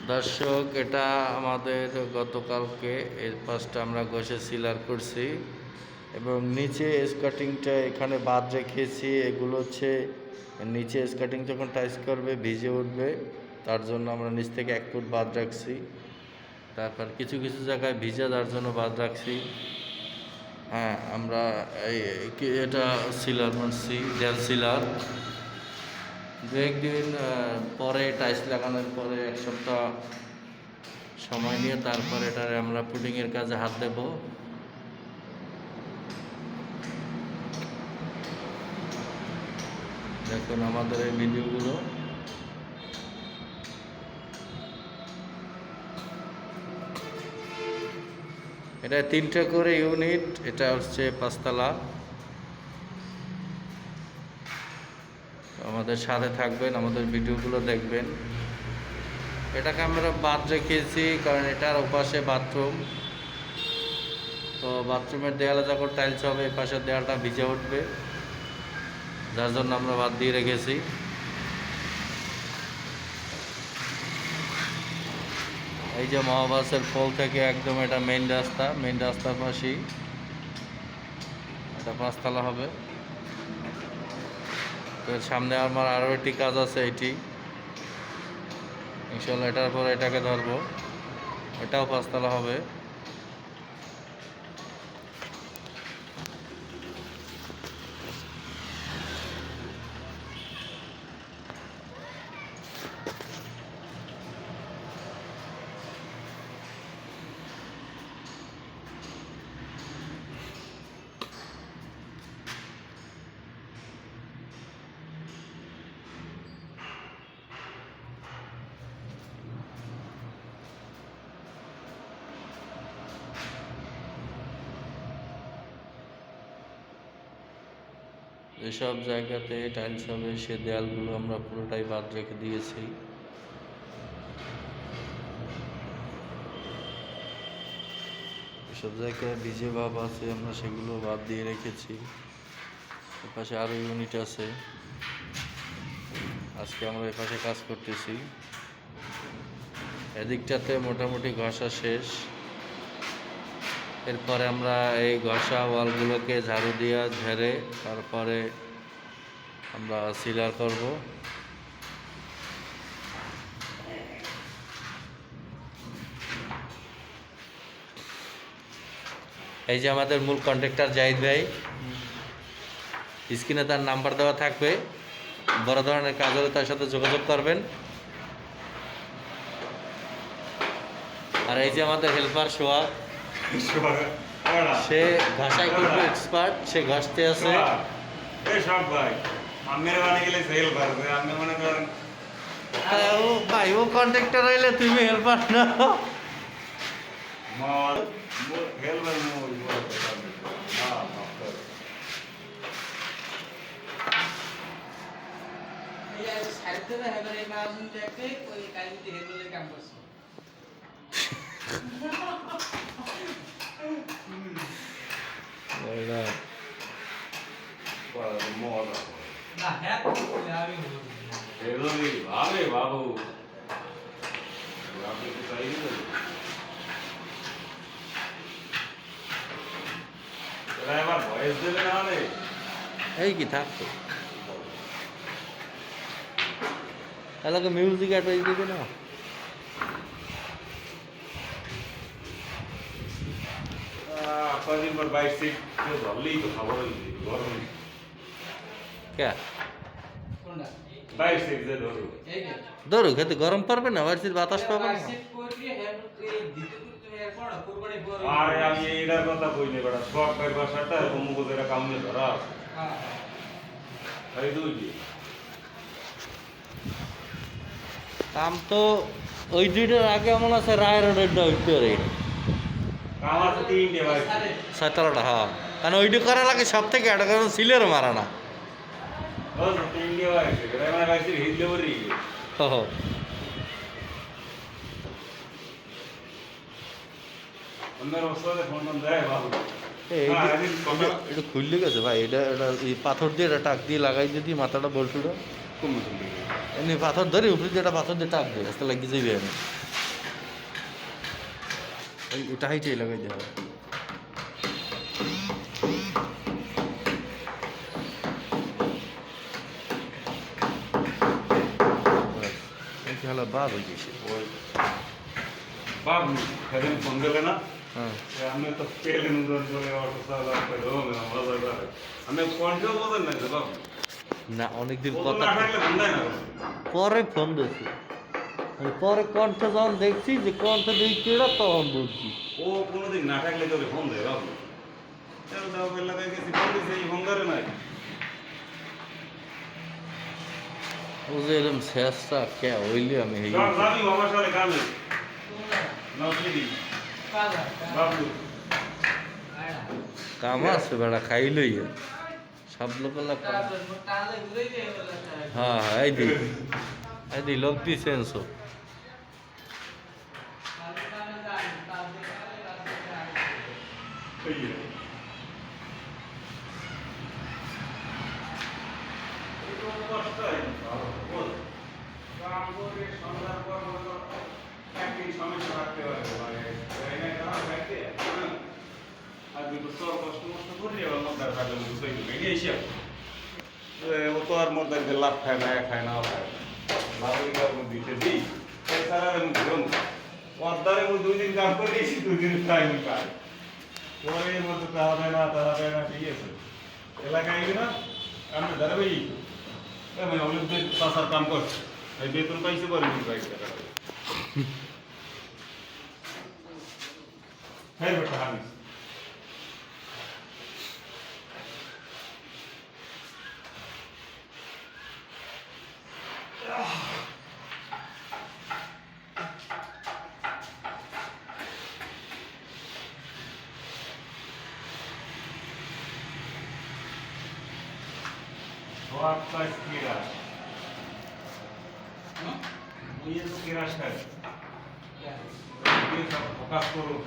দর্শক, এটা আমাদের গতকালকে এর পাশটা আমরা ঘষে সিলার করছি এবং নিচে স্কার্টিংটা এখানে বাদ রেখেছি। এগুলো হচ্ছে নিচে স্কার্টিং যখন টাইস করবে ভিজে উঠবে, তার জন্য আমরা নিচ থেকে 1 ফুট বাদ রাখছি। তারপর কিছু কিছু জায়গায় ভিজে যার জন্য বাদ রাখছি। হ্যাঁ, আমরা এটা সিলার মারছি, দেয়াল সিলার। 2-1 দিন পরে টাইস লাগানোর পরে 1 সপ্তাহ সময় নিয়ে তারপরে এটারে আমরা পুডিংয়ের কাজে হাত দেব। দেখুন আমাদের এই ভিডিওগুলো। এটা 3টা করে ইউনিট, এটা হচ্ছে 5 তলা। আমাদের সাথে থাকবেন, আমাদের ভিডিওগুলো দেখবেন। এটাকে আমরা বাদ রেখেছি কারণ এটার ওপাশে বাথরুম, তো বাথরুমের দেয়ালে যখন টাইলস হবে এই পাশের দেয়ালটা ভিজে উঠবে, যার জন্য আমরা বাদ দিয়ে রেখেছি। এই যে মহাবাসের পোল থেকে একদম এটা মেইন রাস্তার পাশেই এটা 5 তলা হবে। তো এর সামনে আমার আরও একটি কাজ আছে, এটি ইনশাল্লাহ এটার পর এটাকে ধরবো, এটাও 5 তলা হবে। যেসব জায়গাতে টাইলস হবে সে দেয়ালগুলো আমরা পুরোটাই বাদ রেখে দিয়েছি। এসব জায়গায় ভিজে ভাব আছে, আমরা সেগুলো বাদ দিয়ে রেখেছি। এপাশে আরও ইউনিট আছে, আজকে আমরা এপাশে কাজ করতেছি। এদিকটাতে মোটামুটি ঘষা শেষ। এরপরে আমরা এই ঘষা ওয়ালগুলোকে ঝাড়ু দিয়ে ঝেড়ে তারপরে আমরা সিলার করব। এই যে আমাদের মূল কন্ট্রাক্টর জাহিদ ভাই, স্ক্রিনে তার নাম্বার দেওয়া থাকবে, বড় ধরনের কাজ হলে তার সাথে যোগাযোগ করবেন। আর এই যে আমাদের হেল্পার সোহাগ, সে ঘষায় খুব এক্সপার্ট, সে ঘষতে আছে। ভাই ও কন্ট্রাক্টর হইলে তুমি হেল্পার না? বাবু এই কি থাকতো এলাকা মিউজিক অ্যাডভাইস দিবে না? কদিন পর 22 সিট ধরলেই তো খাবার গরম। কে 22 সিট যে ধরো ধরো খেতে গরম পারবে না, বাড়ির বাতাস পাবে না। আরে আমি এটার কথা কইনি বেটা, সরকার ভাষাটা অমুক এরা কামনে ধরা এই দুই কাম তো ওই দুইটার আগে মনে আছে রায় রোডেরটা উত্তরে আমার তো 3টে ভাই 6 হ্যাঁ, কারণ ওইটা করা লাগে সব থেকে একটা কারণ সিলের মারা না। ও 3টে ভাই এরা আমার ভাই হিটলে বলি হো আমার ওস্তাদে ফোন দেয় বাবু। এটা খুললে গেছে ভাই, এটা এই পাথর দিয়ে এটা টাক দিয়ে লাগাই যদি মাথাটা বলছিল এমনি পাথর ধরে উপরে দিয়ে একটা পাথর দিয়ে টাক দিয়ে লাগিয়ে যাবে। আমি এটা হাইটাই লাগাই দেওয়া হবে। ব্যাস, এই কি হলো বাদ হয়ে গেছে। ওই বাবু সেদিন ফোন দিলে না হ্যাঁ আমি তো পেলেন বলে অটো চালা মজা করে আমি কন্ট্রোল বোঝেন না বাবু না, অনেকদিন ও তো কথা না থাকলে ফোন দেয় না পরে ফোন দিয়েছি, পরে কণ্ঠ যখন দেখছি যে কণ্ঠ দিয়ে কেড়া তখন বলছি। ও কোনোদিন না থাকলে তোরে ফোন দেয় বাবু তেল দাও লাগাই গেছি ফোন দিছে এই ফোন ধরে নাই ও যে এরকম শেষটা কে হইলে আমি এই যাবি বাবার সাথে কামে না দিদি বাবু কাম আছে বেড়া খাইলই সব লোক হ্যাঁ হ্যাঁ এই দি লোক দিছেন সব এই যে ও তো আর মধ্যে লাভ খায় না খায় না লাভের দিতে দিই সারাদিন ঘুম অর্ধারে ও 2 দিন কাজ করে দিয়েছি 2 দিন টাইম কাজ পরে এর মধ্যে তাহা দেয় না ঠিক আছে এলাকায় না আমি দাঁড়াবেই আমি অনেক দিন চাষার কাম করছি এই বেতন পাইছে পরে দিন পাইছে হ্যাঁ বেটা James Toată schiraș. Nu e schiraș care. E ca castorul.